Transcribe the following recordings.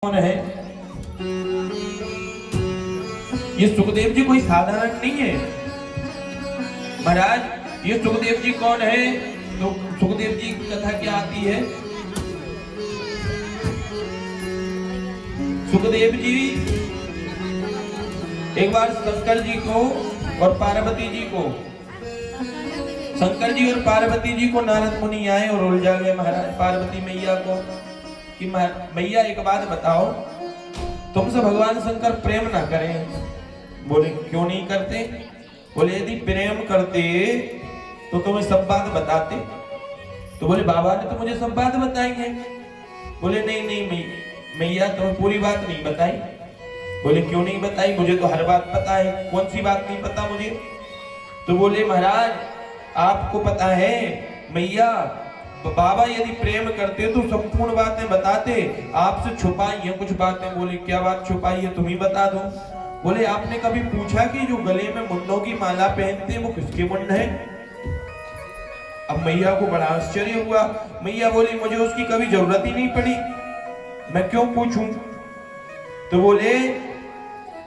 कौन है? ये सुखदेव जी कोई साधारण नहीं है महाराज। ये सुखदेव जी कौन है? तो सुखदेव जी की कथा क्या आती है? सुखदेव जी एक बार शंकर जी को और पार्वती जी को, शंकर जी और पार्वती जी को नारद मुनि आए और उलझा गए महाराज पार्वती मैया को कि मैया एक बात बताओ, तुमसे भगवान शंकर प्रेम ना करें? बोले क्यों नहीं करते? बोले यदि प्रेम करते तो तुम्हें सब बात बताते। तो बोले बाबा ने तो मुझे सब बात बताई है। बोले नहीं नहीं मैया तुम्हें पूरी बात नहीं बताई। बोले क्यों नहीं बताई? मुझे तो हर बात पता है, कौन सी बात नहीं पता मुझे? तो बोले महाराज आपको पता है मैया, बाबा यदि प्रेम करते तो संपूर्ण बातें बताते, आपसे छुपाई है कुछ बातें। बोले क्या बात छुपाई है, तुम ही बता दो। बोले आपने कभी पूछा कि जो गले में मुंडों की माला पहनते हैं वो किसके मुंड है? अब मैया को बड़ा आश्चर्य हुआ। मैया बोली मुझे उसकी कभी जरूरत ही नहीं पड़ी, मैं क्यों पूछूं? तो बोले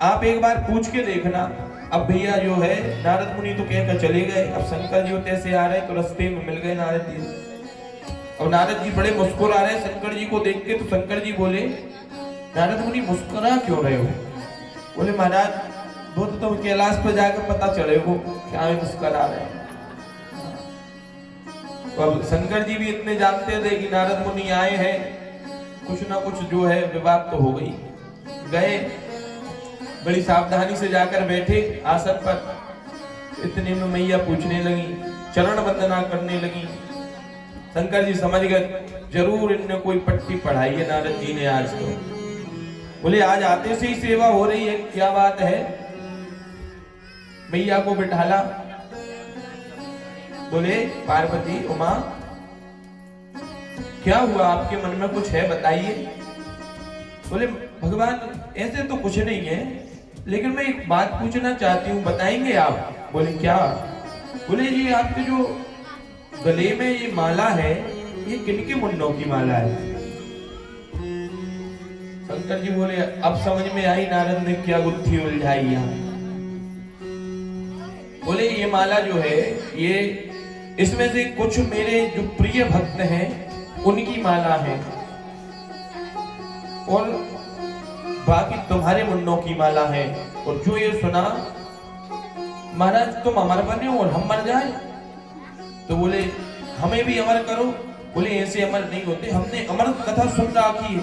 आप एक बार पूछ के देखना। अब भैया जो है नारद मुनि तो कहकर चले गए। अब शंकर जी तैसे आ रहे तो रास्ते में मिल गए नारद जी। और नारद जी बड़े मुस्कुरा रहे शंकर जी को देख के। तो शंकर जी बोले नारद मुनि मुस्कुरा क्यों रहे हो? बोले महाराज वो तो तुम कैलाश पर जाकर पता चलेगा क्या मुस्कुरा रहे हैं। तो अब शंकर जी भी इतने जानते थे कि नारद मुनि आए हैं, कुछ ना कुछ जो है विवाद तो हो गई। गए बड़ी सावधानी से जाकर बैठे आसन पर। इतने में मैया पूछने लगी, चरण वंदना करने लगी। शंकर जी समझ गए जरूर इनने कोई पट्टी पढ़ाई है नारद जी ने आज तो। बोले आज आते से ही सेवा हो रही है, क्या बात है? मैया को बिठाला। बोले पार्वती उमा क्या हुआ, आपके मन में कुछ है बताइए। बोले भगवान ऐसे तो कुछ नहीं है, लेकिन मैं एक बात पूछना चाहती हूँ, बताएंगे आप? बोले क्या? बोले ये आपके जो गले में ये माला है ये किनके मुंडों की माला है? शंकर जी बोले अब समझ में आई नारद ने क्या गुत्थी उलझाई यहाँ। बोले ये माला जो है ये इसमें से कुछ मेरे जो प्रिय भक्त हैं उनकी माला है और बाकी तुम्हारे मुंडों की माला है। और जो ये सुना महाराज तुम अमर बने और हम मर जाए, तो बोले हमें भी अमर करो। बोले ऐसे अमर नहीं होते, हमने अमर कथा सुन रखी है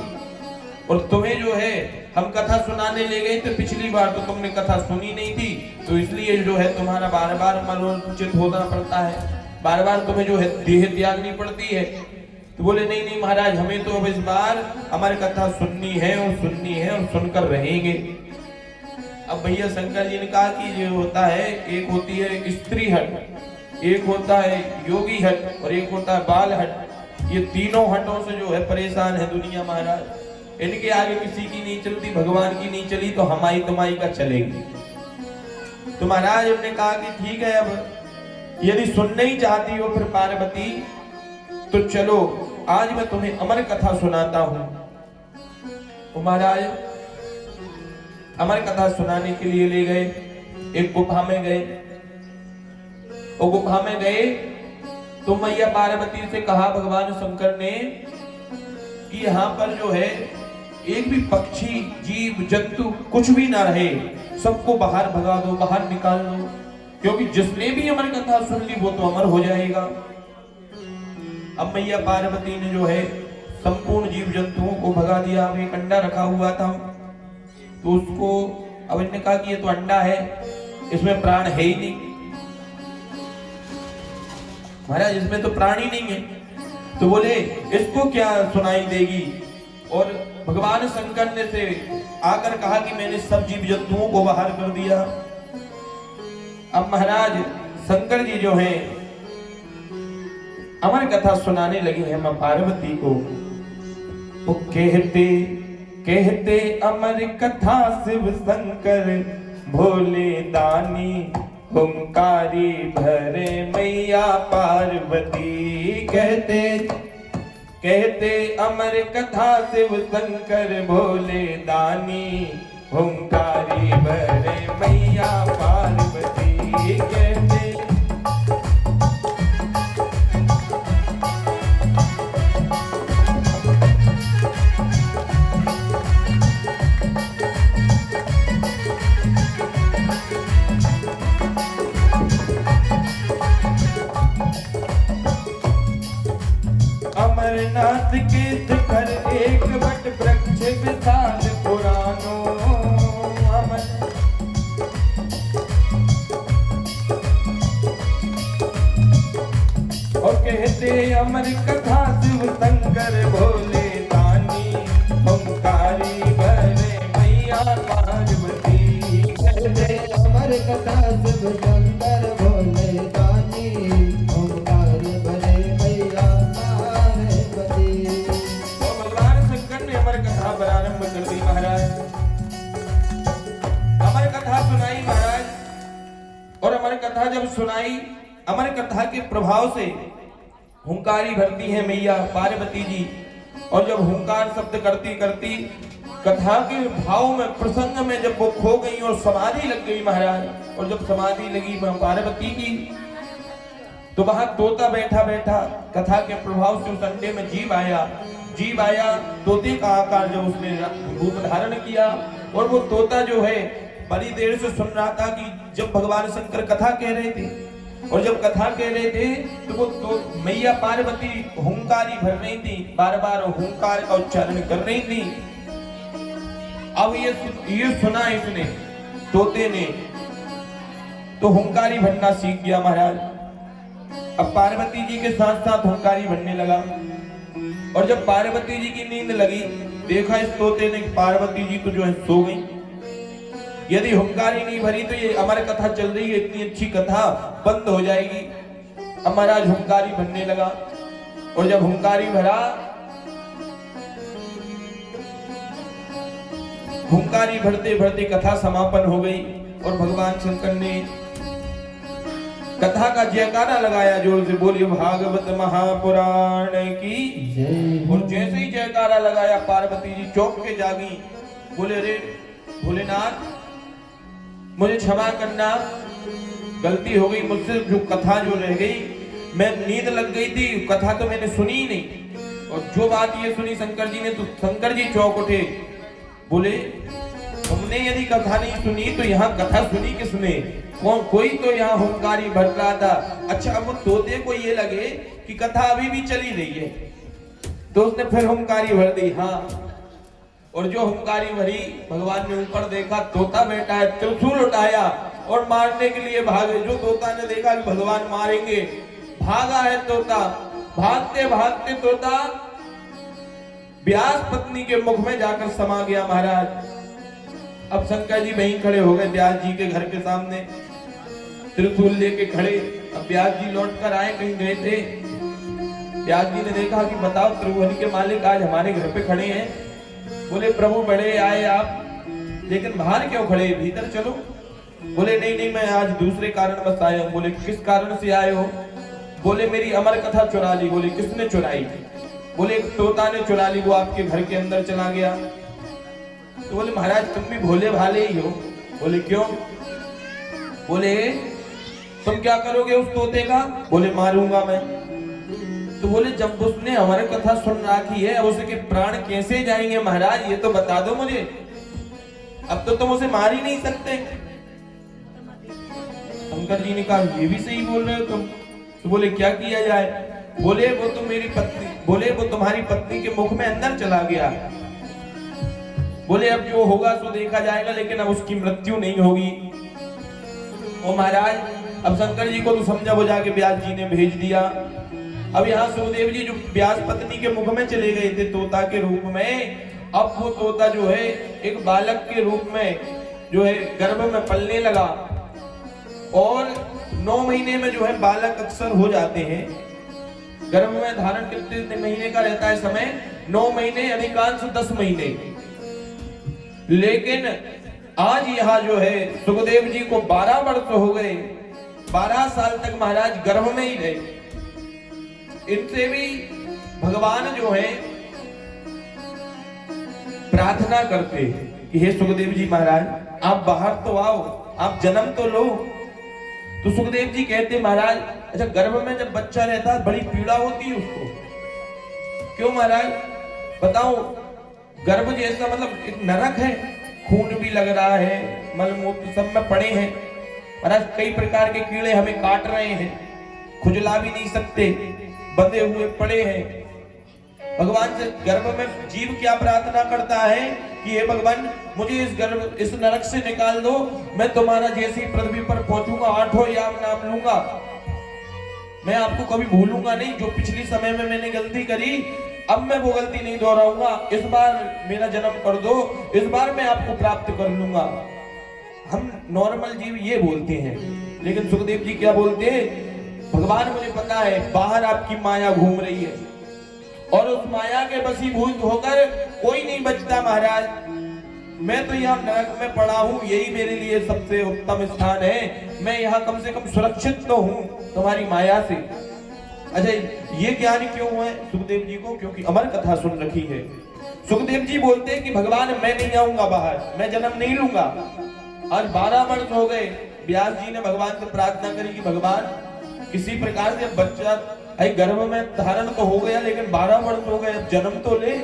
और तुम्हें जो है हम कथा सुनाने ले गए थे पिछली बार तो तुमने कथा सुनी नहीं थी, तो इसलिए जो है तुम्हारा बार बार मनोचित होना पड़ता है, बार बार तुम्हें जो है देह त्यागनी पड़ती है। तो बोले नहीं नहीं महाराज हमें तो अब इस बार हमारी कथा सुननी है और सुनकर रहेंगे। अब भैया शंकर जी ने कहा कि जो होता है एक होती है स्त्री हट, एक होता है योगी हट और एक होता है बाल हट। ये तीनों हटों से जो है परेशान है दुनिया महाराज। इनके आगे किसी की नहीं चलती, भगवान की नहीं चली तो हमारी तुम्हारी का चलेगी। तो महाराज हमने कहा कि ठीक है, अब यदि सुनना ही चाहती हो फिर पार्वती तो चलो आज मैं तुम्हें अमर कथा सुनाता हूं। तो महाराज अमर कथा सुनाने के लिए ले गए, एक गुफा में गए। वो गुफा में गए तो मैया पार्वती से कहा भगवान शंकर ने कि यहाँ पर जो है एक भी पक्षी जीव जंतु कुछ भी ना रहे, सबको बाहर भगा दो, बाहर निकाल दो, क्योंकि जिसने भी अमर कथा सुन ली वो तो अमर हो जाएगा। अब मैया पार्वती ने जो है संपूर्ण जीव जंतुओं को भगा दिया। अब एक अंडा रखा हुआ था तो उसको अब इन्होंने कहा कि ये तो अंडा है, इसमें प्राण है ही नहीं महाराज, इसमें तो प्राण ही नहीं है। तो बोले इसको क्या सुनाई देगी? और भगवान शंकर ने से आकर कहा कि मैंने सब जीव जंतुओं को बाहर कर दिया। अब महाराज शंकर जी जो हैं अमर कथा सुनाने लगे हैं मां पार्वती को। वो कहते कहते अमर कथा शिव शंकर भोले दानी हुंकारी भरे मैया पार्वती। कहते कहते अमर कथा शिव शंकर भोले दानी, हुंकारी भरे मैया पार्वती। कहते अमरनाथ के शिखर एक बट वृक्ष विशाल पुरानो। और कहते अमर कथा शिव शंकर भोले दानी, हुंकारी भरे मैया पार्वती। कहते अमर कथा शिव शंकर भोले दानी, हुंकारी भरे मैया पार्वती। और भगवान शंकर ने अमर कथा प्रारंभ कर दी महाराज। अमर कथा सुनाई महाराज। और अमर कथा जब सुनाई, अमर कथा के प्रभाव से हुंकारी भरती है मैया पार्वती जी। और जब हुंकार शब्द करती करती कथा के भाव में, प्रसंग में जब वो खो गई और समाधि लग गई महाराज। और जब समाधि लगी पार्वती की, तो वहां तोता बैठा बैठा कथा के प्रभाव से उस अंडे में जीव आया। तोते का आकार जब उसने रूप धारण किया, और वो तोता जो है बड़ी देर से सुन रहा था कि जब भगवान शंकर कथा कह रहे थे, और जब कथा कह रहे थे तो वो तो मैया पार्वती हुंकारी भर रही थी, बार बार हुंकार का उच्चारण कर रही थी। अब ये सुना इसने, तोते ने, तो हुंकारी भरना सीख गया महाराज। अब पार्वती जी के साथ साथ हुंकारी भरने लगा। और जब पार्वती जी की नींद लगी, देखा इस तोते ने पार्वती जी तो जो है सो गई। यदि हुंकारी नहीं भरी तो ये अमर कथा चल रही है, इतनी अच्छी कथा बंद हो जाएगी। अब महाराज हुंकारी भरने लगा। और जब हुंकारी भरा, हुंकारी भरते भरते कथा समापन हो गई। और भगवान शंकर ने कथा का जयकारा लगाया, जोर से बोलिए भागवत महापुराण की। और जैसे ही जयकारा लगाया, पार्वती जी चौंक के जागी। बोले अरे भोलेनाथ, मुझे क्षमा करना, गलती हो गई मुझसे। जो कथा जो रह गई, मैं नींद लग गई थी, कथा तो मैंने सुनी ही नहीं। और जो बात ये सुनी शंकर जी ने, तो शंकर जी चौंक उठे। बोले तुमने यदि कथा नहीं सुनी तो यहाँ कथा सुनी किसने? कोई तो यहाँ हुंकारी भर रहा था। अच्छा, अब वो तोते को ये लगे कि कथा अभी भी चली रही है, तो उसने फिर हुंकारी भर दी। हाँ, और जो हुंकारी भरी, भगवान ने ऊपर देखा तोता बैठा है, त्रिशूल उठाया और मारने के लिए भागे। जो तोता ने देखा कि भगवान मारेंगे, भागा है तोता। भागते भागते तोता व्यास पत्नी के मुख में जाकर समा गया महाराज। अब शंकर जी वहीं खड़े हो गए व्यास जी के घर के सामने, त्रिशूल लेके खड़े। अब व्यास जी लौट कर आए, कहीं गए थे। व्यास जी ने देखा कि बताओ त्रिभुवन के मालिक आज हमारे घर पे खड़े हैं। बोले प्रभु बड़े आए आप, लेकिन बाहर क्यों खड़े, भीतर चलो। बोले नहीं नहीं, मैं आज दूसरे कारण बस आया हूँ। बोले किस कारण से आए हो? बोले मेरी अमर कथा चुरा ली। बोले किसने चुराई? बोले एक तोता ने चुरा ली, वो आपके घर के अंदर चला गया। तो बोले महाराज तुम भी भोले भाले ही हो। बोले क्यों? बोले तुम क्या करोगे उस तोते का? बोले मारूंगा मैं। तो बोले जब उसने हमारी कथा सुन रखी है, अब उसके प्राण कैसे जाएंगे महाराज, ये तो बता दो मुझे। अब तो तुम उसे मार ही नहीं सकते। शंकर जी ने कहा ये भी सही बोल रहे हो तुम। तो बोले क्या किया जाए? बोले वो तो मेरी पत्नी, बोले वो तुम्हारी पत्नी के मुख में अंदर चला गया। बोले अब जो होगा सो देखा जाएगा, लेकिन अब उसकी मृत्यु नहीं होगी। ओ महाराज, अब शंकर जी को तो समझा बुझा के व्यास जी ने भेज दिया। अब यहाँ सुखदेव जी जो व्यास पत्नी के मुख में चले गए थे तोता के रूप में, अब वो तोता जो है एक बालक के रूप में जो है गर्भ में पलने लगा। और 9 महीने में जो है बालक अक्सर हो जाते हैं। गर्भ में धारण कितने महीने का रहता है समय? 9 महीने, अधिकांश 10 महीने। लेकिन आज यहाँ जो है सुखदेव जी को 12 वर्ष हो गए, 12 साल तक महाराज गर्भ में ही रहे। इनसे भी भगवान जो है प्रार्थना करते कि हे सुखदेव जी महाराज, आप बाहर तो आओ, आप जन्म तो लो। तो सुखदेव जी कहते महाराज, अच्छा गर्भ में जब बच्चा रहता है बड़ी पीड़ा होती है उसको। क्यों महाराज बताओ? गर्भ जैसा मतलब एक नरक है, खून भी लग रहा है, मलमूत्र सब में पड़े हैं महाराज, कई प्रकार के कीड़े हमें काट रहे हैं, खुजला भी नहीं सकते, बंधे हुए पड़े हैं। भगवान से गर्भ में जीव क्या प्रार्थना करता है कि हे भगवान मुझे इस नरक से निकाल दो, मैं तुम्हारा जैसे ही पृथ्वी पर पहुंचूंगा 8 याम नाम लूंगा, मैं आपको कभी भूलूंगा नहीं। जो पिछली समय में मैंने गलती करी अब मैं वो गलती नहीं दोहराऊंगा, इस बार मेरा जन्म कर दो, इस बार मैं आपको प्राप्त कर लूंगा। हम नॉर्मल जीव ये बोलते हैं, लेकिन सुखदेव जी क्या बोलते हैं? भगवान मुझे पता है बाहर आपकी माया घूम रही है और उस माया के वशीभूत होकर कोई नहीं बचता महाराज। मैं तो यहाँ नरक में पड़ा हूँ, यही मेरे लिए सबसे उत्तम स्थान है, मैं यहाँ कम से कम सुरक्षित तो हूँ तुम्हारी माया से। अच्छा ये ज्ञान क्यों है सुखदेव जी को? क्योंकि अमर कथा सुन रखी है। सुखदेव जी बोलते हैं कि भगवान मैं नहीं आऊंगा बाहर, मैं जन्म नहीं लूंगा। आज 12 वर्ष हो गए, व्यास जी ने भगवान से प्रार्थना करी कि भगवान किसी प्रकार से बच्चा गर्भ में धारण तो हो गया, लेकिन 12 वर्ष हो गए, अब जन्म तो ले।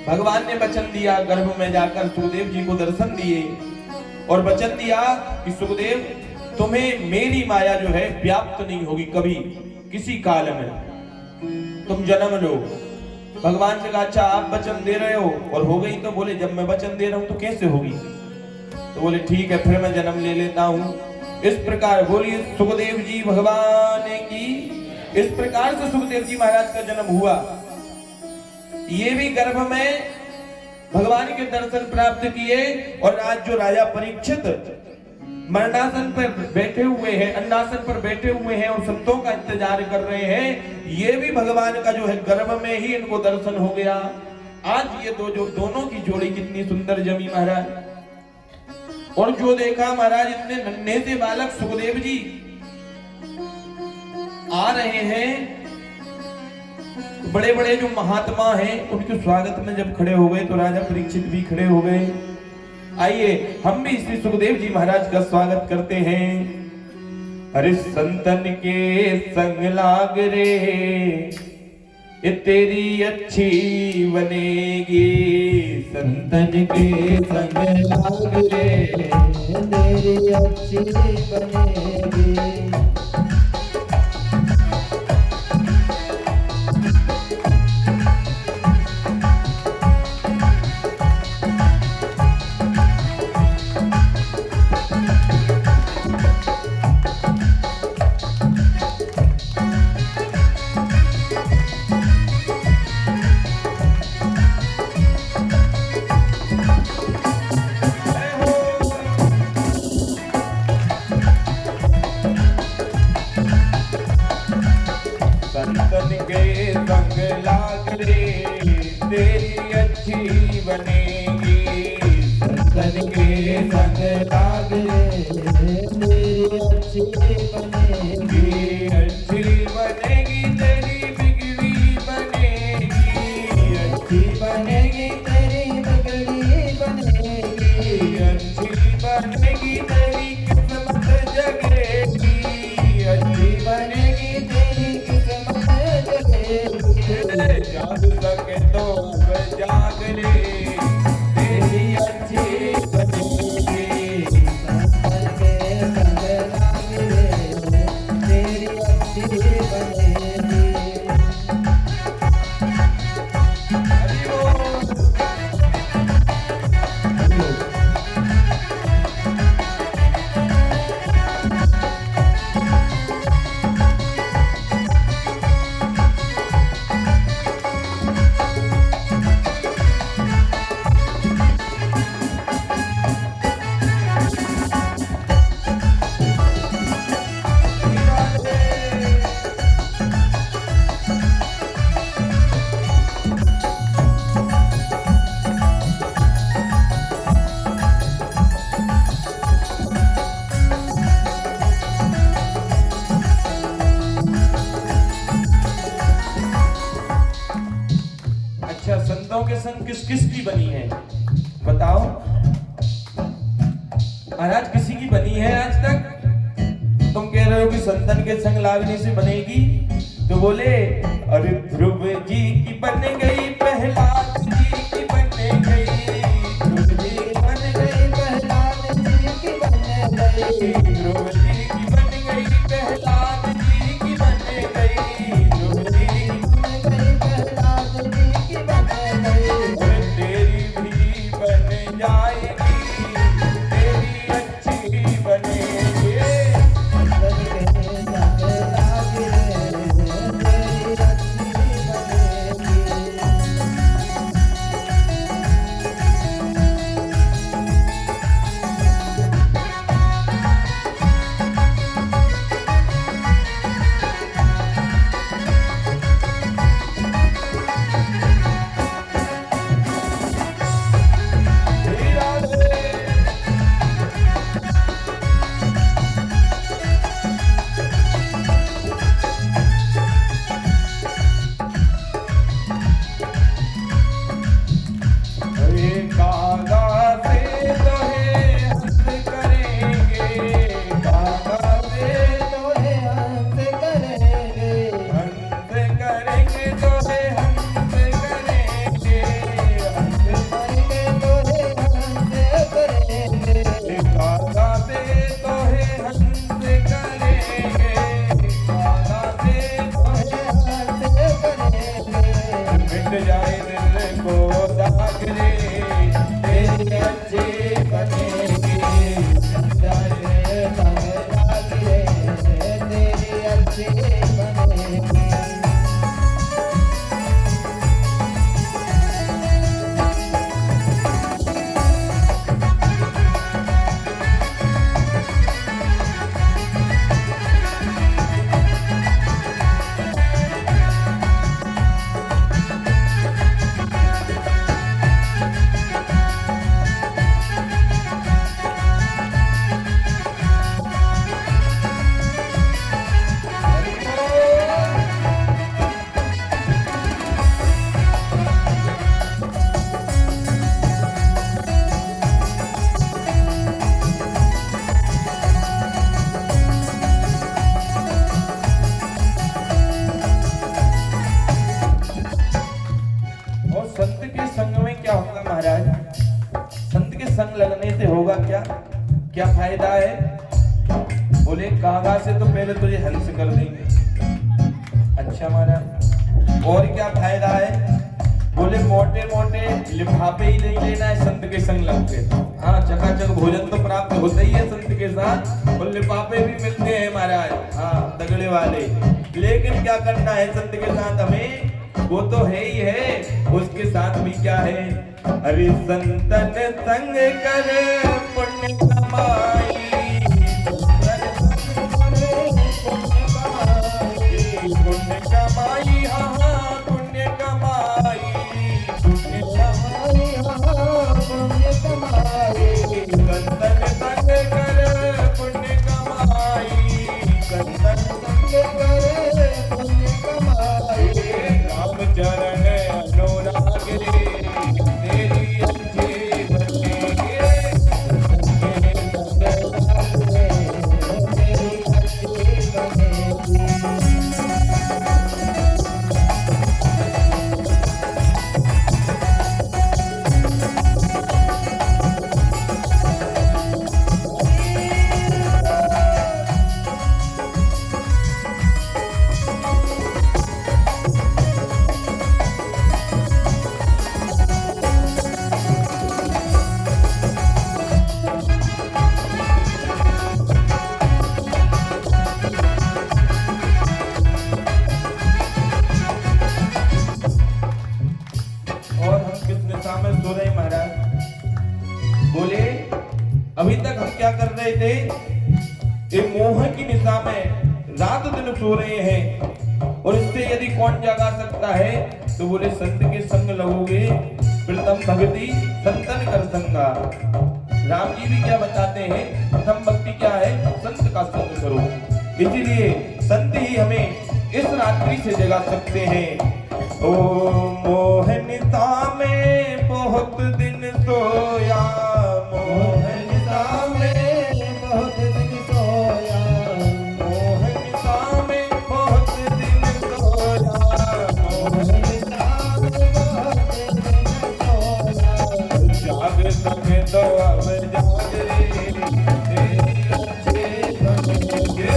भगवान ने वचन दिया, गर्भ में जाकर सुखदेव जी को दर्शन दिए और वचन दिया कि सुखदेव तुम्हें मेरी माया जो है व्याप्त नहीं होगी कभी, किसी काल में तुम जन्म लो। भगवान से कहा अच्छा आप वचन दे रहे हो और हो गई? तो बोले जब मैं वचन दे रहा हूं तो कैसे होगी? तो बोले ठीक है फिर मैं जन्म ले लेता हूं। इस प्रकार बोलिए सुखदेव जी भगवान की। इस प्रकार से सुखदेव जी महाराज का जन्म हुआ। ये भी गर्भ में भगवान के दर्शन प्राप्त किए और आज जो राजा परीक्षित मरणासन पर बैठे हुए हैं, अन्नासन पर बैठे हुए हैं और संतों का इंतजार कर रहे हैं, ये भी भगवान का जो है गर्भ में ही इनको दर्शन हो गया। आज ये दोनों की जोड़ी कितनी सुंदर जमी महाराज। और जो देखा महाराज इतने नन्हे से बालक सुखदेव जी आ रहे हैं, बड़े बड़े जो महात्मा हैं उनके स्वागत में जब खड़े हो गए तो राजा परीक्षित भी खड़े हो गए। आइए हम भी श्री सुखदेव जी महाराज का स्वागत करते हैं। अरे संतन के संग लाग रे ये तेरी अच्छी बनेगी, संतन के संग लाग रे तेरी अच्छी बनेगी। संतन के संग लाग रे तेरी अच्छी बनेगी, संतन के संग लाग रे तेरी अच्छी बनेगी, अच्छी बनेगी तेरी बिगड़ी बनेगी, अच्छी बनेगी तेरी बिगड़ी बनेगी, अच्छी बनेगी तेरी किस्मत जगेगी, अच्छी बनेगी तेरी जाग सके तो जाग ले तेरी अच्छी बनेगी, संतन के संग लाग रे तेरी अच्छी बनेगी। हरि बोल। संग किस किस की बनी है? बताओ महाराज, किसी की बनी है आज तक? तुम कह रहे हो कि संतन के संग लागने से बनेगी, तो बोले अरे ध्रुव जी की बन गई, प्रहलाद जी की बन गई, ध्रुव जी की बन गई, प्रहलाद जी की बन गई, ध्रुव जी की बन गई, प्रहलाद जी की बन गई, ध्रुव जी की बन गई, प्रहलाद जी की बन गई, तेरी भी बन जाएगी, तेरी अच्छी बनेगी। क्या फायदा है? बोले कागा से तो पहले तुझे हंस कर देंगे। अच्छा महाराज, और क्या फायदा है? बोले मोटे मोटे लिफाफे ही नहीं लेना है, संत के संग लग के। हाँ, चकाचक भोजन तो प्राप्त होता ही है संत के साथ, और लिफाफे भी मिलते हैं महाराज, हाँ तगड़े वाले। लेकिन क्या करना है संत के साथ हमें? वो तो है ही है, उसके साथ भी क्या है? अरे संतन संग करे पुण्य कमाई, पुण्य कमाई, हाँ पुण्य कमाई, पुण्य कमाई, हाँ पुण्य कमाई, संतन संग करे पुण्य कमाई, संतन संग करे पुण्य कमाई, राम चरण अनुराग तेरी अच्छी बनेगी, तेरी अच्छी बनेगी। बोले अभी तक हम क्या कर रहे थे? एक मोह की निशा में रात दिन सो रहे हैं, और इससे यदि कौन जगा सकता है? तो बोले संत के संग लगोगे, प्रथम भक्ति संतन कर संगा। राम जी भी क्या बताते हैं? प्रथम भक्ति क्या है? संत का संग करो। इसीलिए संत ही हमें इस रात्रि से जगा सकते हैं। ओ मोहनिता में बहुत दिन सोया, मोहनिता में बहुत दिन सोया, मोहनिता में बहुत दिन सोया, मोहनिता में बहुत दिन सोया। जाग सके तो अब जाग रे, तेरी अच्छे बनेंगे,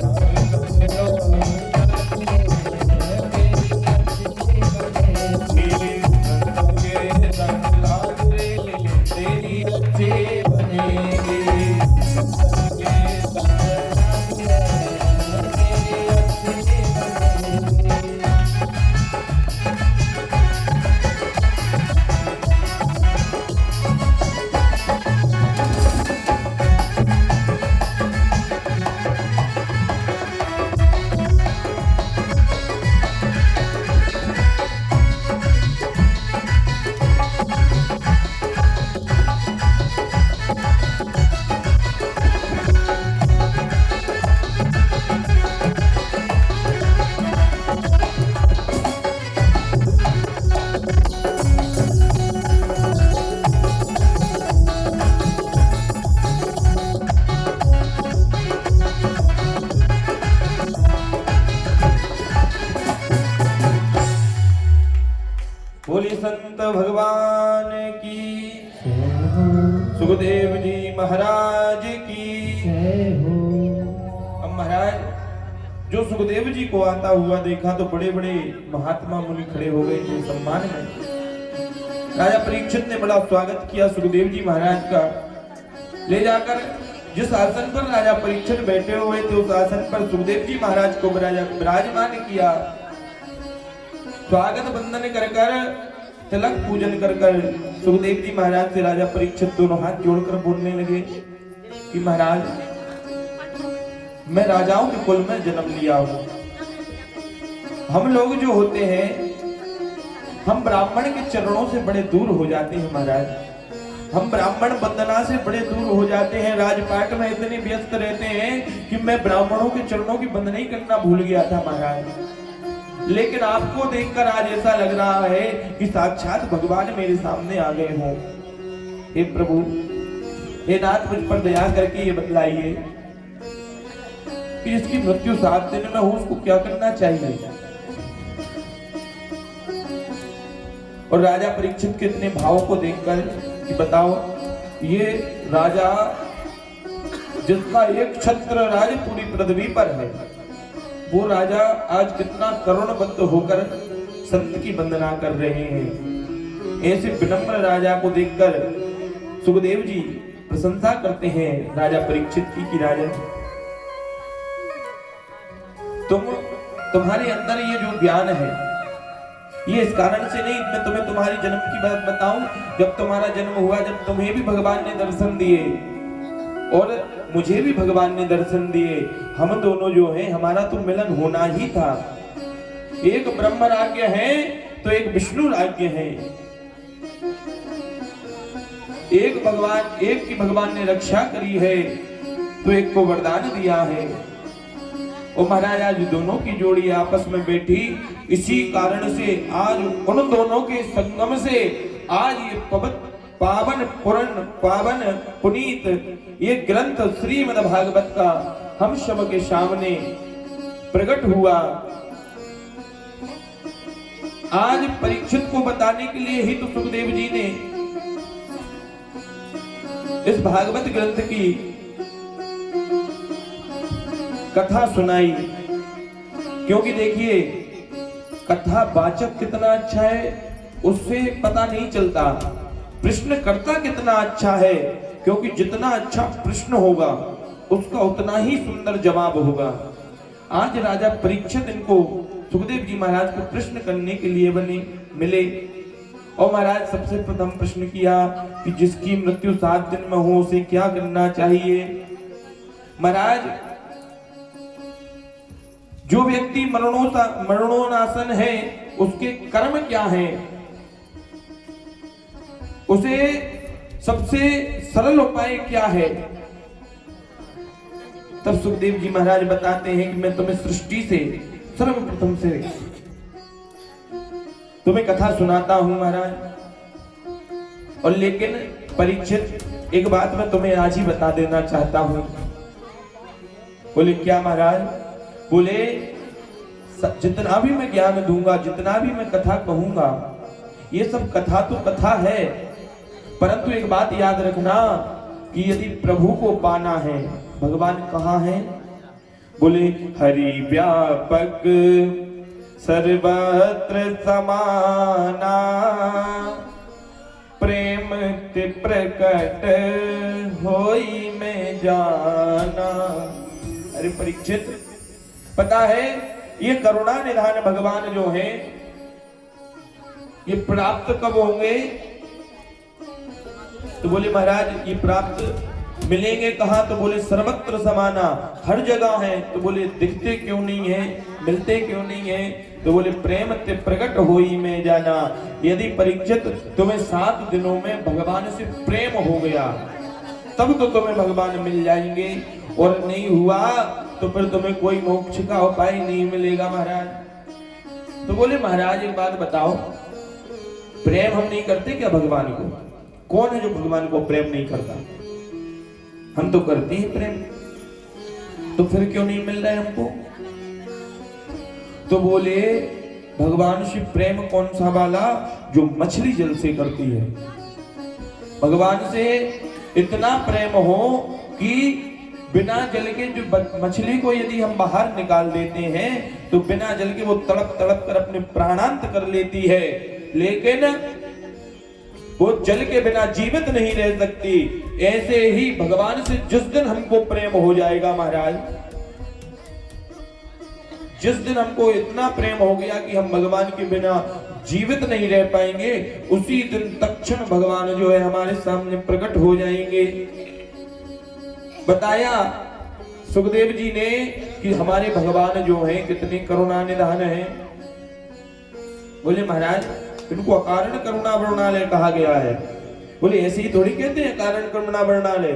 जाग सके तो तेरी संग लाग रे, तेरी अच्छे बनेंगे, संग के संग बोली संत भगवान की, सुखदेव जी महाराज की। अब महाराज जो सुखदेव जी को आता हुआ देखा तो बड़े बड़े महात्मा मुनि खड़े हो गए थे सम्मान में। राजा परीक्षित ने बड़ा स्वागत किया सुखदेव जी महाराज का। ले जाकर जिस आसन पर राजा परीक्षित बैठे हुए थे उस आसन पर सुखदेव जी महाराज को विराजमान किया। स्वागत बंदन कर कर तिलक पूजन कर कर सुखदेव जी महाराज से राजा परीक्षित दोनों हाथ जोड़कर बोलने लगे कि महाराज मैं राजाओं के कुल में जन्म लिया हूं। हम लोग जो होते हैं हम ब्राह्मण के चरणों से बड़े दूर हो जाते हैं महाराज। हम ब्राह्मण वंदना से बड़े दूर हो जाते हैं। राजपाट में इतने व्यस्त रहते हैं कि मैं ब्राह्मणों के चरणों की वंदना ही करना भूल गया था महाराज। लेकिन आपको देखकर आज ऐसा लग रहा है कि साक्षात भगवान मेरे सामने आ गए हों। हे प्रभु, हे नाथ, मुझ पर दया करके ये बतलाइए कि जिसकी मृत्यु 7 दिन में हो उसको क्या करना चाहिए। और राजा परीक्षित के इतने भावों को देखकर कि बताओ, ये राजा जिसका एक छत्र राज पूरी पृथ्वी पर है, वो राजा आज कितना करुणबद्ध होकर संत की वंदना कर रहे हैं। ऐसे विनम्र राजा को देखकर सुखदेव जी प्रशंसा करते हैं राजा परीक्षित की कि राजा, तुम्हारे अंदर ये जो ज्ञान है ये इस कारण से नहीं। मैं तुम्हें तुम्हारी जन्म की बात बताऊं। जब तुम्हारा जन्म हुआ, जब तुम्हें भी भगवान ने दर्शन दिए और मुझे भी भगवान ने दर्शन दिए, हम दोनों जो हैं हमारा तो मिलन होना ही था। एक ब्रह्म राज्य है तो एक विष्णु राज्य है। एक की भगवान ने रक्षा करी है तो एक को वरदान दिया है। और महाराज आज दोनों की जोड़ी आपस में बैठी, इसी कारण से आज उन दोनों के संगम से आज ये पावन पुनीत ये ग्रंथ श्रीमद् भागवत का हम सब के सामने प्रकट हुआ। आज परीक्षित को बताने के लिए ही तो सुखदेव जी ने इस भागवत ग्रंथ की कथा सुनाई। क्योंकि देखिए, कथा वाचक कितना अच्छा है उससे पता नहीं चलता, प्रश्नकर्ता कितना अच्छा है, क्योंकि जितना अच्छा प्रश्न होगा उसका उतना ही सुंदर जवाब होगा। आज राजा परीक्षित इनको सुखदेव जी महाराज को प्रश्न करने के लिए मिले। और महाराज सबसे प्रथम प्रश्न किया कि जिसकी मृत्यु 7 दिन में हो उसे क्या करना चाहिए। महाराज, जो व्यक्ति मरणोनासन है उसके कर्म क्या है, उसे सबसे सरल उपाय क्या है। तब सुखदेव जी महाराज बताते हैं कि मैं तुम्हें सृष्टि से सर्वप्रथम से तुम्हें कथा सुनाता हूं महाराज। और लेकिन परीक्षित, एक बात मैं तुम्हें आज ही बता देना चाहता हूं। बोले क्या महाराज? बोले जितना भी मैं ज्ञान दूंगा, जितना भी मैं कथा कहूंगा, ये सब कथा तो कथा है, परंतु एक बात याद रखना कि यदि प्रभु को पाना है, भगवान कहाँ है? बोले हरि व्यापक सर्वत्र समाना, प्रेम ते प्रकट होई में जाना। अरे परीक्षित, पता है ये करुणा निधान भगवान जो है, ये प्राप्त कब होंगे? तो बोले महाराज ये प्राप्त मिलेंगे कहाँ? तो बोले सर्वत्र समाना, हर जगह है। तो बोले दिखते क्यों नहीं है, मिलते क्यों नहीं है? तो बोले प्रेम ते प्रकट होई में जाना। यदि परीक्षित तुम्हें 7 दिनों में भगवान से प्रेम हो गया, तब तो तुम्हें भगवान मिल जाएंगे, और नहीं हुआ तो फिर तुम्हें कोई मोक्ष का उपाय नहीं मिलेगा महाराज। तो बोले महाराज एक बात बताओ, प्रेम हम नहीं करते क्या भगवान को? कौन है जो भगवान को प्रेम नहीं करता? हम तो करते हैं प्रेम, तो फिर क्यों नहीं मिल रहा है हमको? तो बोले भगवान से प्रेम कौन सा वाला? जो मछली जल से करती है। भगवान से इतना प्रेम हो कि बिना जल के जो मछली को यदि हम बाहर निकाल देते हैं तो बिना जल के वो तड़प तड़प कर अपने प्राणांत कर लेती है, लेकिन वो जल के बिना जीवित नहीं रह सकती। ऐसे ही भगवान से जिस दिन हमको प्रेम हो जाएगा महाराज, जिस दिन हमको इतना प्रेम हो गया कि हम भगवान के बिना जीवित नहीं रह पाएंगे, उसी दिन तत्क्षण भगवान जो है हमारे सामने प्रकट हो जाएंगे। बताया सुखदेव जी ने कि हमारे भगवान जो हैं कितनी करुणा निधान है। बोले महाराज इनको अकारण करुणा वर्णालय कहा गया है। बोले ऐसे ही थोड़ी कहते हैं कारण करुणा वर्णालय।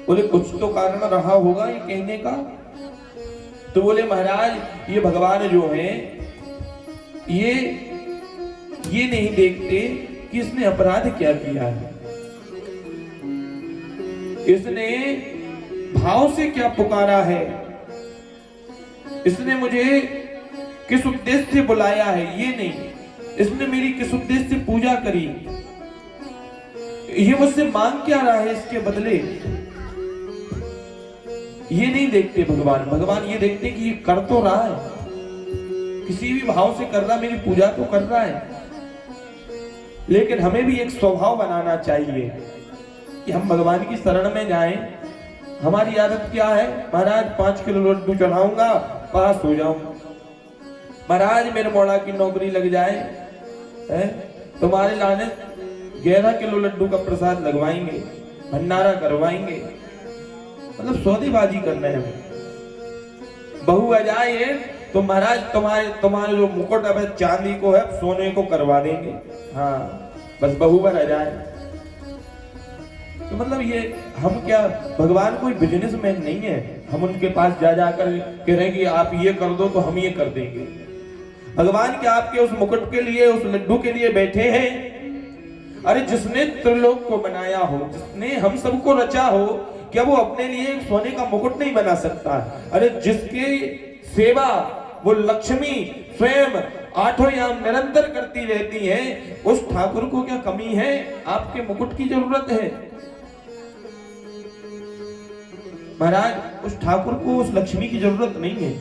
बोले कुछ तो कारण रहा होगा ये कहने का। तो बोले महाराज ये भगवान जो हैं ये नहीं देखते कि इसने अपराध क्या किया है, इसने भाव से क्या पुकारा है, इसने मुझे किस उद्देश्य से बुलाया है, ये नहीं, इसने मेरी किस उद्देश्य से पूजा करी, ये मुझसे मांग क्या रहा है इसके बदले, ये नहीं देखते भगवान। भगवान ये देखते कि ये कर तो रहा है, किसी भी भाव से कर रहा, मेरी पूजा तो कर रहा है। लेकिन हमें भी एक स्वभाव बनाना चाहिए कि हम भगवान की शरण में जाएं। हमारी आदत क्या है महाराज? 5 किलो लड्डू चढ़ाऊंगा, पास हो जाऊंगा। महाराज मेरे मोड़ा की नौकरी लग जाए, तुम्हारे लाने 11 किलो लड्डू का प्रसाद लगवाएंगे, भंडारा करवाएंगे, मतलब सौदेबाजी करना है। बहू आ जाए तो महाराज तुम्हारे जो मुकुट अब चांदी को है सोने को करवा देंगे। हाँ बस बहू पर आ जाए। तो मतलब ये हम क्या भगवान कोई बिजनेसमैन नहीं है, हम उनके पास जा जाकर कह रहे हैं कि आप ये कर दो तो हम ये कर देंगे। भगवान क्या आपके उस मुकुट के लिए, उस लड्डू के लिए बैठे हैं? अरे जिसने त्रिलोक को बनाया हो, जिसने हम सबको रचा हो, क्या वो अपने लिए एक सोने का मुकुट नहीं बना सकता? अरे जिसकी सेवा वो लक्ष्मी स्वयं 8 याम निरंतर करती रहती है, उस ठाकुर को क्या कमी है? आपके मुकुट की जरूरत है महाराज, उस ठाकुर को, उस लक्ष्मी की जरूरत नहीं है।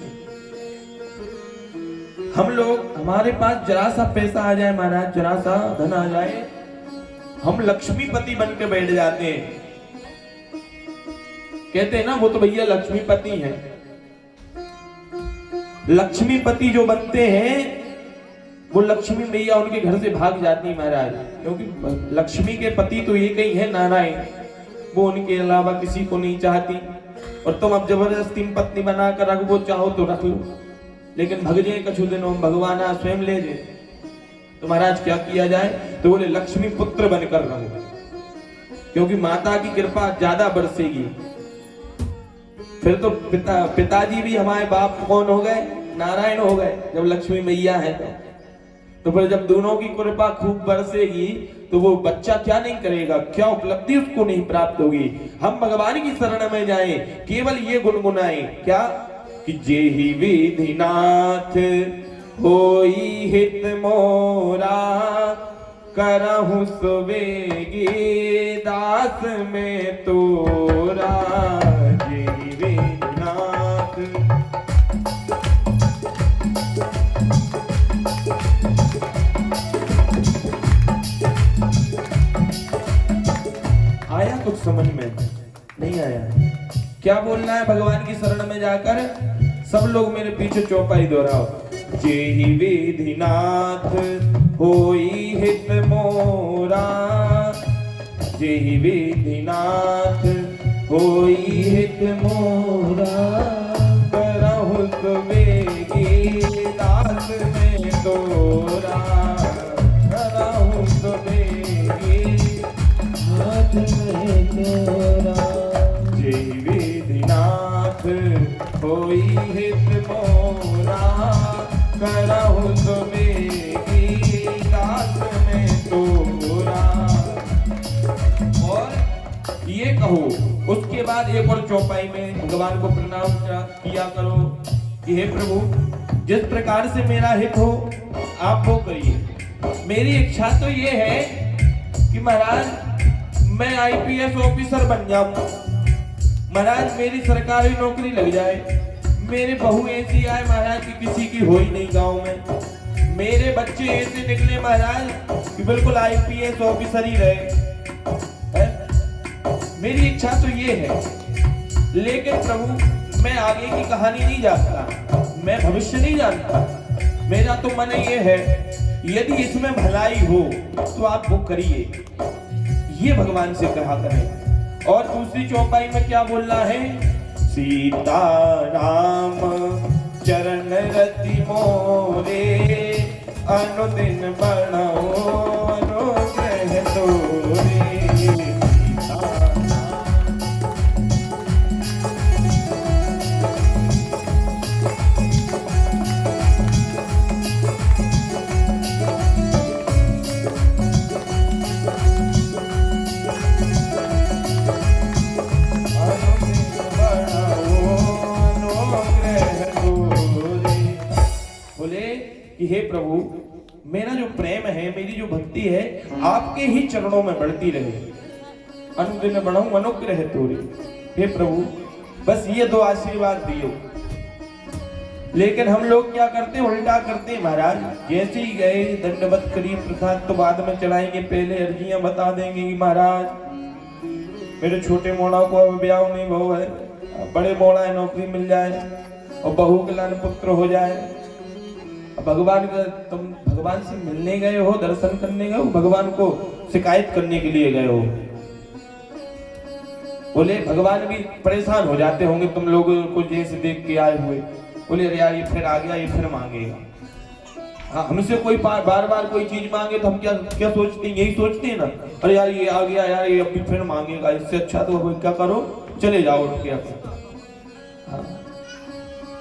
हम लोग, हमारे पास जरा सा पैसा आ जाए महाराज, जरा सा धन आ जाए, हम लक्ष्मीपति बन के बैठ जाते हैं। कहते हैं ना वो तो भैया लक्ष्मीपति हैं। लक्ष्मीपति जो बनते हैं वो लक्ष्मी मैया उनके घर से भाग जाती महाराज, क्योंकि लक्ष्मी के पति तो एक ही है नारायण, वो उनके अलावा किसी को नहीं चाहती। और तुम अब जबरदस्ती पत्नी बनाकर रख, वो चाहो तो रख लो, लेकिन भग जाए कछु दिनों भगवान स्वयं ले जाए। तो महाराज क्या किया जाए? तो बोले लक्ष्मी पुत्र बनकर रहो, क्योंकि माता की कृपा ज्यादा बरसेगी। फिर तो पिताजी भी हमारे बाप कौन हो गए? नारायण हो गए, जब लक्ष्मी मैया है तो। तो फिर जब दोनों की कृपा खूब बरसेगी तो वो बच्चा क्या नहीं करेगा, क्या उपलब्धि उसको नहीं प्राप्त होगी। हम भगवान की शरण में जाएं, केवल ये गुनगुनाएं क्या कि जेहि विधिनाथ होई हित मोरा, करहु सुवेगी दास में तोरा। जेहि विधिनाथ आया कुछ समझ में नहीं आया? क्या बोलना है भगवान की शरण में जाकर? सब लोग मेरे पीछे चौपाई दोहराओ। जेहि विधिनाथ होई हित मोरा, जेहि विधिनाथ होई हित मोरा, करहु सुवेगी दास में तोरा। करहु सुवेगी हाथ में तोरा। जेहि विधिनाथ होई हित मोरा, करहु सुवेगी दास में तोरा। और ये कहो, उसके बाद एक और चौपाई में भगवान को प्रणाम किया करो कि हे प्रभु, जिस प्रकार से मेरा हित हो आप वो करिए। मेरी इच्छा तो ये है कि महाराज मैं आईपीएस ऑफिसर बन जाऊं, महाराज मेरी सरकारी नौकरी लग जाए, मेरे बहू ऐसी आए महाराज कि किसी की हो ही नहीं गांव में, मेरे बच्चे ऐसे निकले महाराज कि बिल्कुल आईपीएस ऑफिसर ही रहे है? मेरी इच्छा तो ये है। लेकिन प्रभु मैं आगे की कहानी नहीं जानता, मैं भविष्य नहीं जानता। मेरा तो मन ये है यदि इसमें भलाई हो तो आप वो करिए, ये भगवान से कहा करें। और दूसरी चौपाई में क्या बोलना है? सीता राम चरण रति मोरे, अनुदिन बढ़ो अनुग्रह तोरे। कि हे प्रभु मेरा जो प्रेम है, मेरी जो भक्ति है आपके ही चरणों में बढ़ती रहे, अनुदिन बढ़ाऊं अनुग्रह तोरे। हे प्रभु बस ये दो आशीर्वाद दियो। लेकिन हम लोग क्या करते हैं, उल्टा करते हैं महाराज। जैसे ही गए दंडवत करी, प्रसाद तो बाद में चढ़ाएंगे, पहले अर्जियां बता देंगे कि महाराज मेरे छोटे मोड़ा को अब ब्याह नहीं बहू है, बड़े मोड़ा है नौकरी मिल जाए और बहू के लाने पुत्र हो जाए। भगवान का तुम भगवान से मिलने गए हो, दर्शन करने गए हो, भगवान को शिकायत करने के लिए गए हो। बोले भगवान भी परेशान हो जाते होंगे तुम लोगों को जैसे देख के आए हुए। बोले अरे यार ये फिर आ गया, ये फिर मांगेगा। हाँ, हमसे कोई बार बार कोई चीज मांगे तो हम क्या क्या सोचते हैं, यही सोचते हैं ना, अरे यार ये आ गया यार, ये अभी फिर मांगेगा, इससे अच्छा तो क्या करो चले जाओ उठ के। हाँ,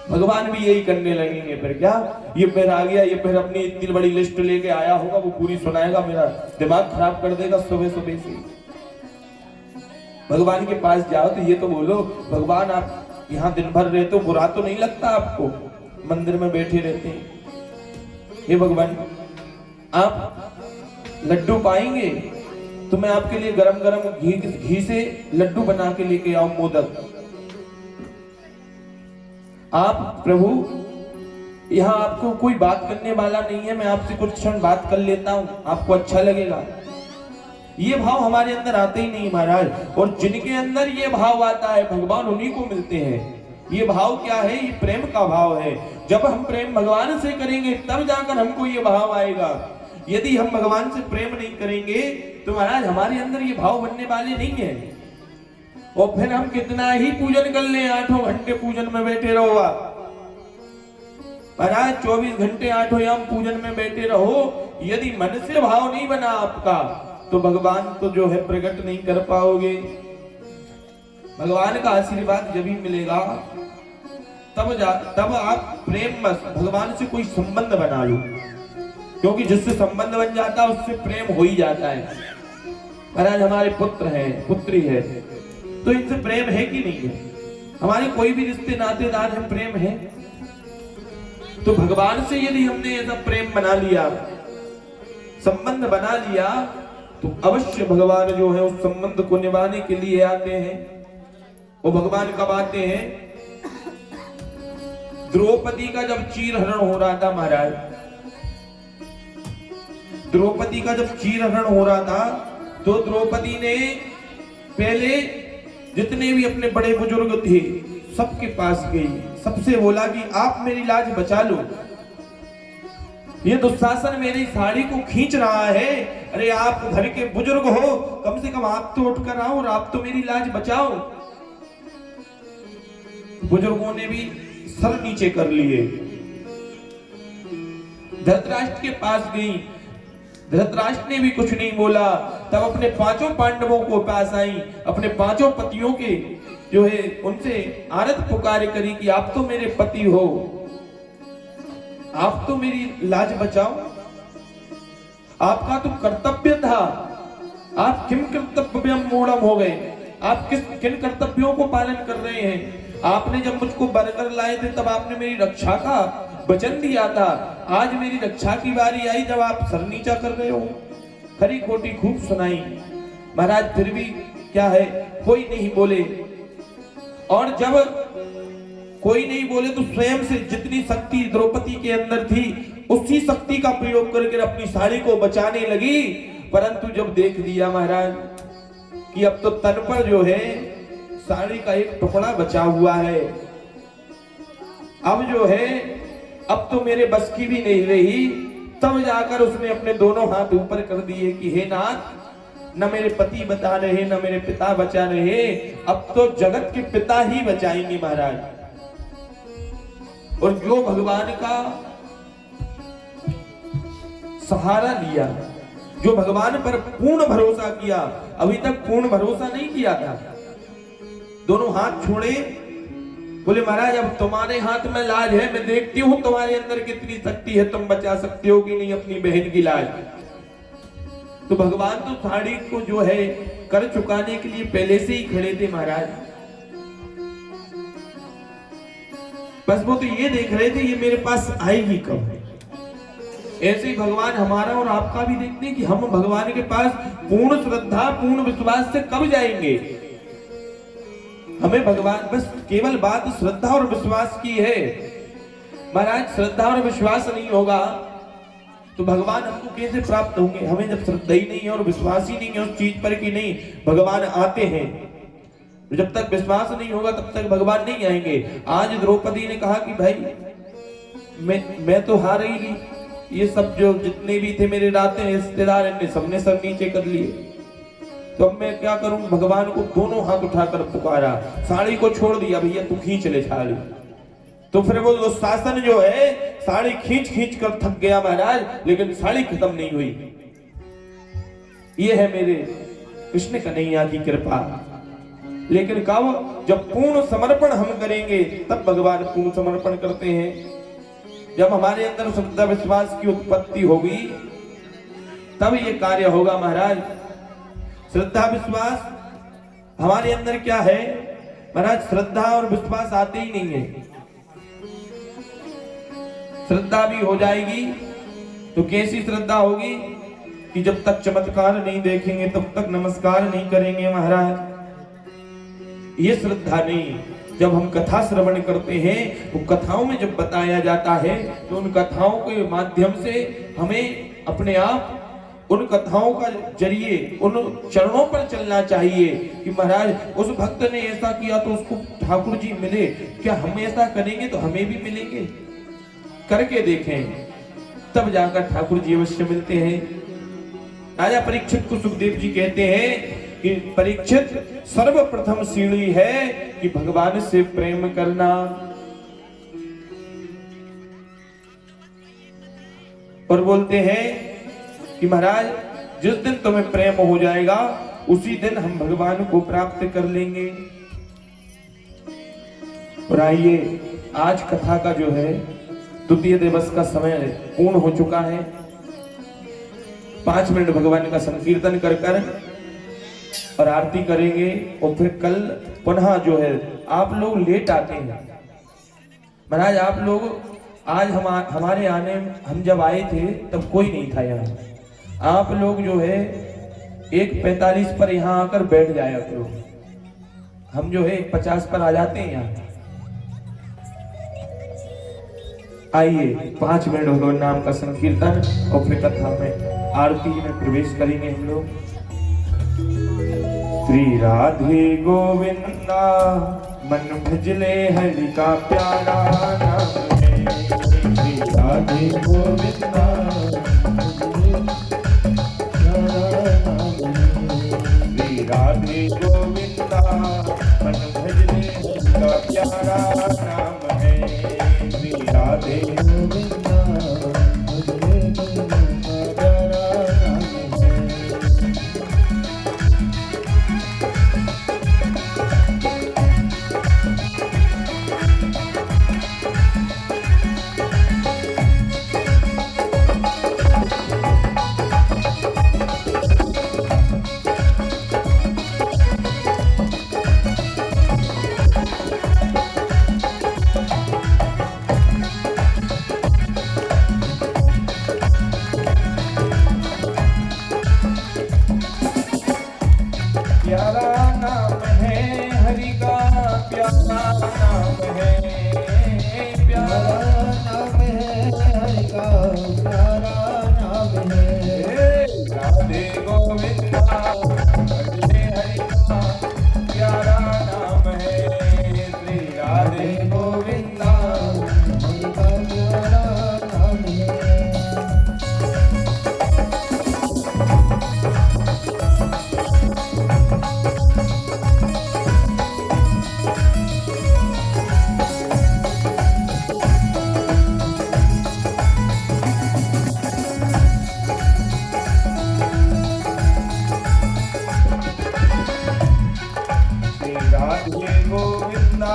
भगवान भी यही करने लगेंगे फिर क्या, ये फिर आ गया, ये फिर अपनी इतनी बड़ी लिस्ट लेके आया होगा, वो पूरी सुनाएगा, मेरा दिमाग खराब कर देगा सुबह सुबह से। भगवान के पास जाओ तो ये तो बोलो भगवान आप यहाँ दिन भर रहते हो, बुरा तो नहीं लगता आपको, मंदिर में बैठे रहते हैं। हे भगवान आप लड्डू पाएंगे तो मैं आपके लिए गरम गरम घी से लड्डू बना के लेके आऊं, मोदक। आप प्रभु यहाँ आपको कोई बात करने वाला नहीं है, मैं आपसे कुछ क्षण बात कर लेता हूँ, आपको अच्छा लगेगा। ये भाव हमारे अंदर आते ही नहीं महाराज, और जिनके अंदर ये भाव आता है भगवान उन्हीं को मिलते हैं। ये भाव क्या है, ये प्रेम का भाव है। जब हम प्रेम भगवान से करेंगे तब जाकर हमको ये भाव आएगा। यदि हम भगवान से प्रेम नहीं करेंगे तो महाराज हमारे अंदर ये भाव बनने वाले नहीं है। और फिर हम कितना ही पूजन कर ले, 8 घंटे पूजन में बैठे रहो आप महाराज, 24 घंटे 8 याम पूजन में बैठे रहो, यदि मन से भाव नहीं बना आपका तो भगवान तो जो है प्रकट नहीं कर पाओगे। भगवान का आशीर्वाद जब ही मिलेगा तब आप प्रेम बस भगवान से कोई संबंध बना लो। क्योंकि जिससे संबंध बन जाता है उससे प्रेम हो ही जाता है। महाराज हमारे पुत्र हैं, पुत्री है, तो इनसे प्रेम है कि नहीं है? हमारे कोई भी रिश्ते नातेदार हैं, प्रेम है। तो भगवान से यदि हमने ऐसा प्रेम बना लिया, संबंध बना लिया, तो अवश्य भगवान जो है उस संबंध को निभाने के लिए आते हैं। वो भगवान कब आते हैं? द्रौपदी का जब चीरहरण हो रहा था महाराज, द्रौपदी का जब चीरहरण हो रहा था, तो द्रौपदी ने पहले जितने भी अपने बड़े बुजुर्ग थे सबके पास गई, सबसे बोला कि आप मेरी लाज बचा लो, ये दुशासन मेरी साड़ी को खींच रहा है, अरे आप घर के बुजुर्ग हो, कम से कम आप तो उठकर आओ और आप तो मेरी लाज बचाओ। बुजुर्गों ने भी सर नीचे कर लिए, धृतराष्ट्र के पास गई, धृतराष्ट्र ने भी कुछ नहीं बोला। तब अपने पांचों पांडवों को पास आई, अपने पांचों पतियों के जो है उनसे आरत पुकार करी कि आप तो मेरे पति हो, आप तो मेरी लाज बचाओ, आपका तो कर्तव्य था, आप किम कर्तव्यम मूढ़म हो गए, आप किन कर्तव्यों को पालन कर रहे हैं? आपने जब मुझको बरकर लाए थे तब आपने मेरी रक्षा का वचन दिया था, आज मेरी रक्षा की बारी आई जब आप सर नीचा कर रहे हो। खरी खोटी खूब सुनाई महाराज, फिर भी क्या है, कोई नहीं बोले। और जब कोई नहीं बोले तो स्वयं से जितनी शक्ति द्रौपदी के अंदर थी उसी शक्ति का प्रयोग करके अपनी साड़ी को बचाने लगी। परंतु जब देख दिया महाराज कि अब तो तन पर जो है साड़ी का एक टुकड़ा बचा हुआ है, अब जो है अब तो मेरे बस की भी नहीं रही, तब जाकर उसने अपने दोनों हाथ ऊपर कर दिए कि हे नाथ, न मेरे पति बचा रहे न मेरे पिता बचा रहे, अब तो जगत के पिता ही बचाएंगे महाराज। और जो भगवान का सहारा लिया, जो भगवान पर पूर्ण भरोसा किया, अभी तक पूर्ण भरोसा नहीं किया था, दोनों हाथ छोड़े, बोले महाराज अब तुम्हारे हाथ में लाज है, मैं देखती हूं तुम्हारे अंदर कितनी शक्ति है, तुम बचा सकते हो कि नहीं अपनी बहन की लाज। तो भगवान तो साड़ी को जो है कर चुकाने के लिए पहले से ही खड़े थे महाराज, बस वो तो ये देख रहे थे ये मेरे पास आएगी कब। ऐसे ही भगवान हमारा और आपका भी देखते हैं कि हम भगवान के पास पूर्ण श्रद्धा पूर्ण विश्वास से कब जाएंगे। हमें भगवान बस केवल बात श्रद्धा और विश्वास की है महाराज। श्रद्धा और विश्वास नहीं होगा तो भगवान हमको कैसे प्राप्त होंगे? हमें जब श्रद्धा ही नहीं है और विश्वास ही नहीं है उस चीज पर कि नहीं भगवान आते हैं, जब तक विश्वास नहीं होगा तब तक भगवान नहीं आएंगे। आज द्रौपदी ने कहा कि भाई मैं तो हार ही गई, ये सब जो जितने भी थे मेरे नाते रिश्तेदार इनने सबने सर नीचे कर लिए, तो अब मैं क्या करूं? भगवान को दोनों हाथ उठाकर पुकारा, साड़ी को छोड़ दिया, भैया तू खींच ले साड़ी। तो फिर वो दुशासन जो है साड़ी खींच खींच कर थक गया महाराज, लेकिन साड़ी खत्म नहीं हुई। ये है मेरे कृष्ण कन्हैया की कृपा। लेकिन कब? जब पूर्ण समर्पण हम करेंगे तब भगवान पूर्ण समर्पण करते हैं। जब हमारे अंदर श्रद्धा विश्वास की उत्पत्ति होगी तब ये कार्य होगा महाराज। श्रद्धा विश्वास हमारे अंदर क्या है महाराज? श्रद्धा और विश्वास आते ही नहीं है। श्रद्धा भी हो जाएगी तो कैसी श्रद्धा होगी कि जब तक चमत्कार नहीं देखेंगे तब तक नमस्कार नहीं करेंगे महाराज। ये श्रद्धा नहीं। जब हम कथा श्रवण करते हैं तो कथाओं में जब बताया जाता है तो उन कथाओं के माध्यम से हमें अपने आप उन कथाओं का जरिए उन चरणों पर चलना चाहिए कि महाराज उस भक्त ने ऐसा किया तो उसको ठाकुर जी मिले, क्या हम ऐसा करेंगे तो हमें भी मिलेंगे? करके देखें तब जाकर ठाकुर जी अवश्य मिलते हैं। राजा परीक्षित को सुखदेव जी कहते हैं कि परीक्षित सर्वप्रथम सीढ़ी है कि भगवान से प्रेम करना। और बोलते हैं कि महाराज जिस दिन तुम्हें प्रेम हो जाएगा उसी दिन हम भगवान को प्राप्त कर लेंगे। और आइए आज कथा का जो है द्वितीय दिवस का समय पूर्ण हो चुका है। 5 मिनट भगवान का संकीर्तन कर कर और आरती करेंगे। और फिर कल पुनः जो है आप लोग लेट आते हैं महाराज। आप लोग आज हमारे आने हम जब आए थे तब कोई नहीं था यहाँ। आप लोग जो है 1:45 पर यहाँ आकर बैठ जाया करो। हम जो है 1:50 पर आ जाते हैं यहाँ। आइए 5 मिनट भगवान नाम का संकीर्तन और फिर कथा में आरती में प्रवेश करेंगे हम लोग। श्री राधे गोविंदा मन भजले हरि का प्यारा नाम है। श्री राधे गोविंदा श्री राधे गोविंदा मन भजले हरि का प्यारा नाम है। श्री राधे गोविंदा भजले हरि का प्यारा नाम है। प्यारा नाम है हरि का प्यारा नाम है। प्यारा नाम है हरि का प्यारा नाम है। राधे गोविंदा भजले हरि का प्यारा नाम है। श्री राधे गोविंदा हरि का प्यारा नाम है। राधे गोविंदा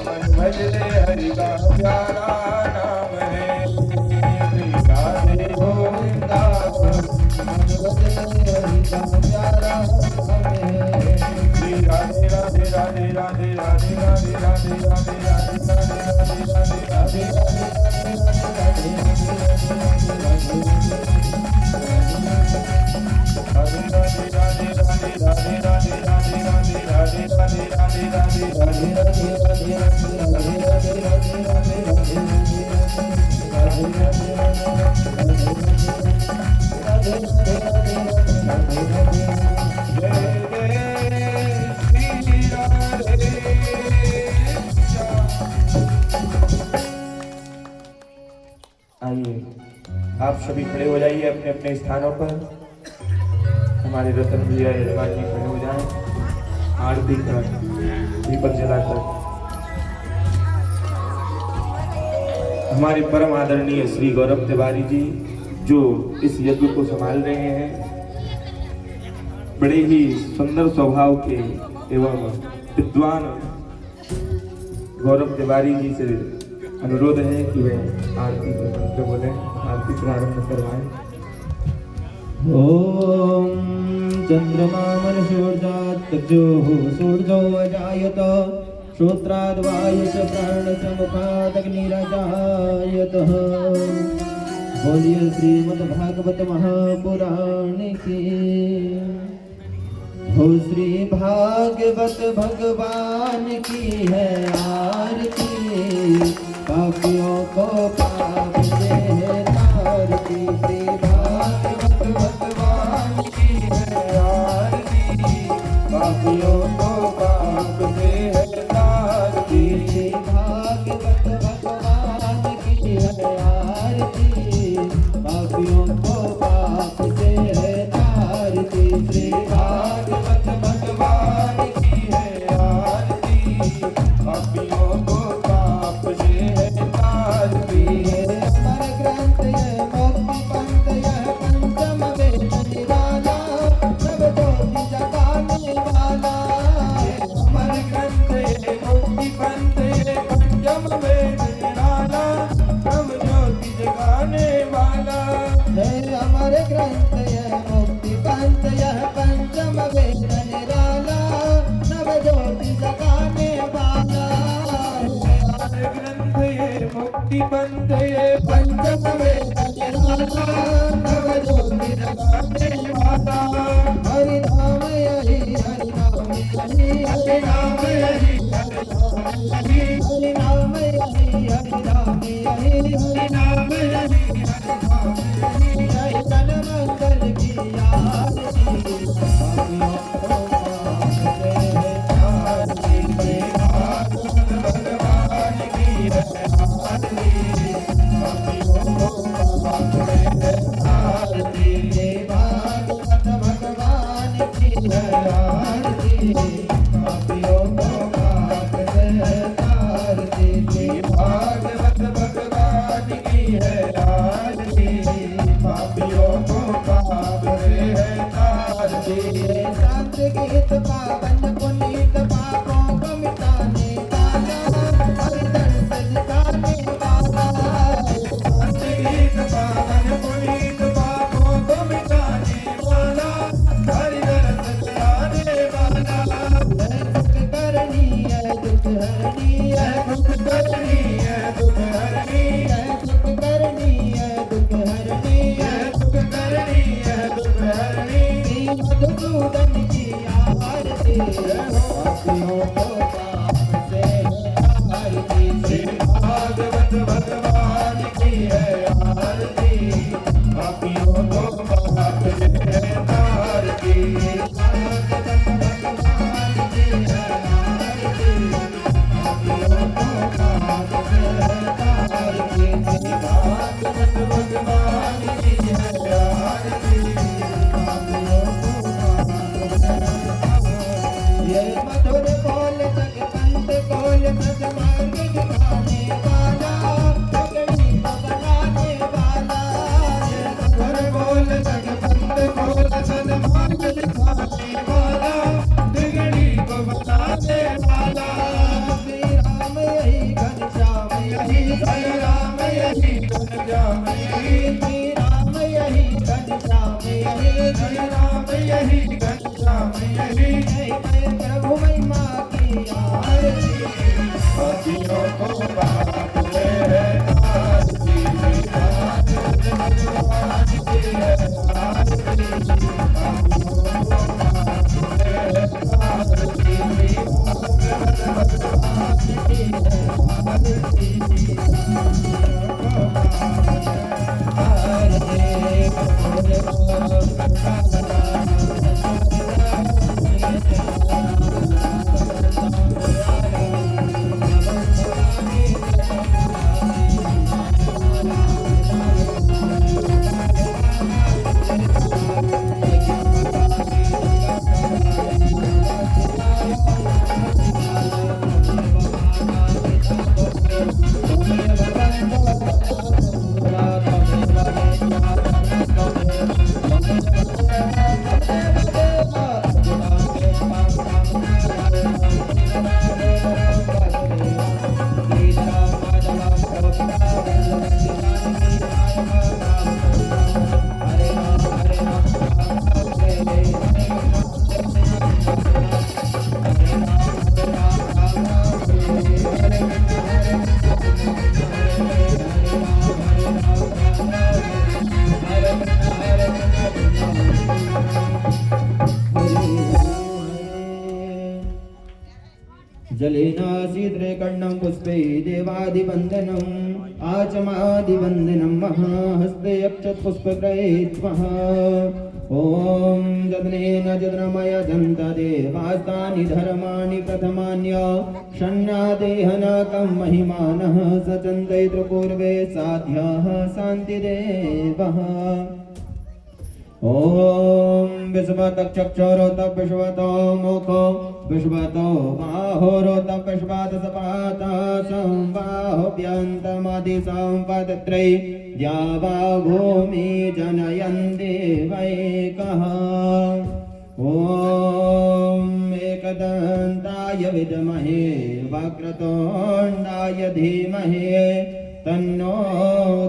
मन भजले हरि का प्यारा नाम है। श्री राधे गोविंदा मन भजले हरि का प्यारा नाम है। श्री राधे राधे राधे राधे राधे राधे राधे राधे राधे राधे राधे राधे आइए आप सभी खड़े हो जाइए अपने अपने स्थानों पर। हमारे रतन भैया यजमान जी खड़े हो जाएं। आरती कर दीपक जलाकर हमारे परम आदरणीय श्री गौरव तिवारी जी जो इस यज्ञ को संभाल रहे हैं, बड़े ही सुंदर स्वभाव के एवं विद्वान गौरव तिवारी जी से अनुरोध है कि वे आरती के बोले, आरती प्रारंभ करवाएं। ओम चंद्रमा मनसोर्जात् तज्जोः सूर्यो अजायत श्रोत्राद्वायुष प्राणसमुखादग्निरजायतः। बोलिए श्रीमद्भागवत महापुराण की। हो श्री भागवत भगवान की है आरती, पापियों को पाप से है तारती। श्री भागवत भगवान की है आरती, पापियों को पाप से है तारती। श्री भागवत भगवान की है आरती, पापियों को पाप से है तारती। श्री भागवत भगवान की है आरती, पापियों को पाप से है तारती। बंदे पंचमे जगन्नाथा नव ज्योति जगाने वाला हरि नाम यही हरि नाम यही हरि नाम यही हरि नाम यही हरि नाम यही हरि नाम यही हरि नाम यही जय तन मंगल की आरती भगवान की है आरती भागवत भगवान की है आरती पापियों को पाप से तारती भागवत भगवान की है आरती पापियों को पाप से तारती शांत गीत पावन पुनीत पापों को मिटाने वाला हरि दर्श दिखाने वाला शांत गीत पावन पुनीत पापों को मिटाने वाला हरि दर्श दिखाने वाला दुख करनी है दुख हरनी है दुख करनी है दुख हरनी है दुख करनी है दुख हरनी है दुख करनी है दुख हरनी मधुसूदन की आरती पापियों को पाप से आरती भागवत भगवान की है आरती पापियों को पाप से आरती भागवत भगवान की है आरती पापियों को पाप से आरती भागवत भगवान की है आरती ये मधुर बोल जगवंत बोल सज मार्ग दिखाने वाला बिगड़ी को बनाने वाला ये मधुर बोल जगवंत बोल सज मार्ग दिखाने वाला बिगड़ी को बनाने वाला श्री राम यही घनश्याम यही जय राम यही घनश्याम यही श्री राम यही घनश्याम यही जय राम यही घनश्याम यही जय प्रभु महिमा की आरती पापियों को पाप से आरती भागवत भगवान की है आरती पापियों को पाप से आरती भागवत भगवान की है आरती जलेनासीद्रे कर्णं पुष्पे देवादिवन्दनम् आचमादिवन्दनं महाहस्ते अक्षत पुष्पग्रहीत्वः ॐ जदनेन जदनमय दन्तदेवास्तानि धर्माणि प्रथमान्य षण्णादेहनकं महिमानः सचन्तैत्र पूर्वे साध्यः शान्तिदेवः ॐ विश्वतक्षक्षरोत विश्वतो मुखो विश्वतो बाहोरोत विश्वत सपात संबाहुभ्यन्तमधिसम्पदत्रय द्यावा भूमि जनयन्ति वैकः ॐ एकदन्ताय विद्महे वक्रतुण्डाय धीमहि तन्नो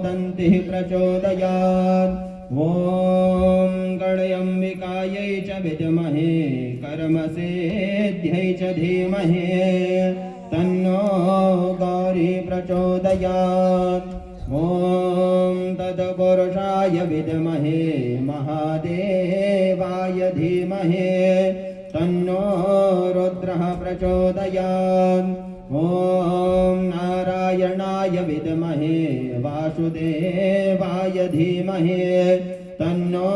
दन्तिः प्रचोदयात् ॐ गणयम्बिकायै च विद्महे कर्मसिद्ध्यै च धीमहि तन्नो गौरी प्रचोदयात् ॐ तत्पुरुषाय विद्महे महादेवाय धीमहि तन्नो रुद्रः प्रचोदयात् ॐ नारायणाय विद्महे वासुदेवाय धीमहि तन्नो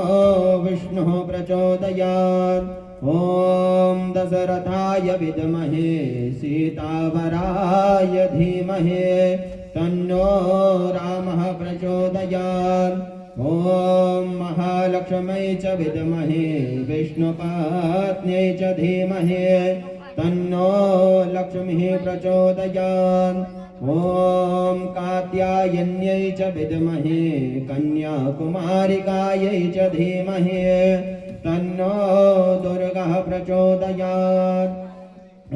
विष्णुः प्रचोदयात् ॐ दशरथाय विद्महे सीतावराय धीमहि तन्नो रामः प्रचोदयात् ॐ महालक्ष्म्यै च विद्महे विष्णुपत्न्यै च धीमहि तन्नो लक्ष्मीः प्रचोदयात् ॐ कात्यायन्यै च विद्महे कन्याकुमारिकायै च धीमहि तन्नो दुर्गा प्रचोदयात्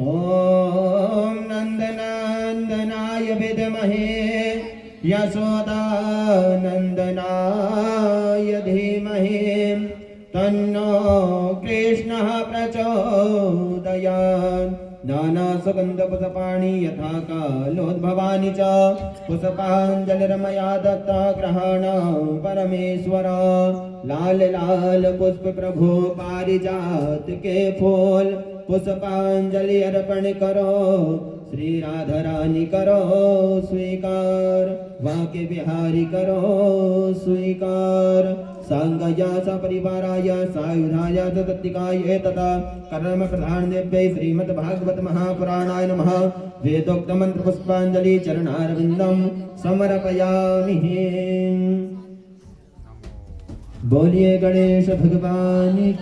ॐ नन्दनन्दनाय विद्महे यशोदानन्दनाय धीमहि तन्नो कृष्णः प्रचोदयात् नानासुगन्धपुष्पाणि यथा कालोद्भवानि च पुष्पाञ्जलिर्मया दत्ता ग्रहाणां परमेश्वर लाल लाल पुष्प प्रभु पारिजात के फूल पुष्पांजलि अर्पण करो श्री राधा रानी करो स्वीकार वाके बिहारी करो स्वीकार सांगया सपरिवाराय सायुधाय तत्तिकाय तथा कर्म प्रधान देव्यै श्रीमद् भागवत महापुराणाय नमः वेदोक्त मंत्र पुष्पांजलि चरणारविंदम समर्पयामि। बोलिए गणेश भगवान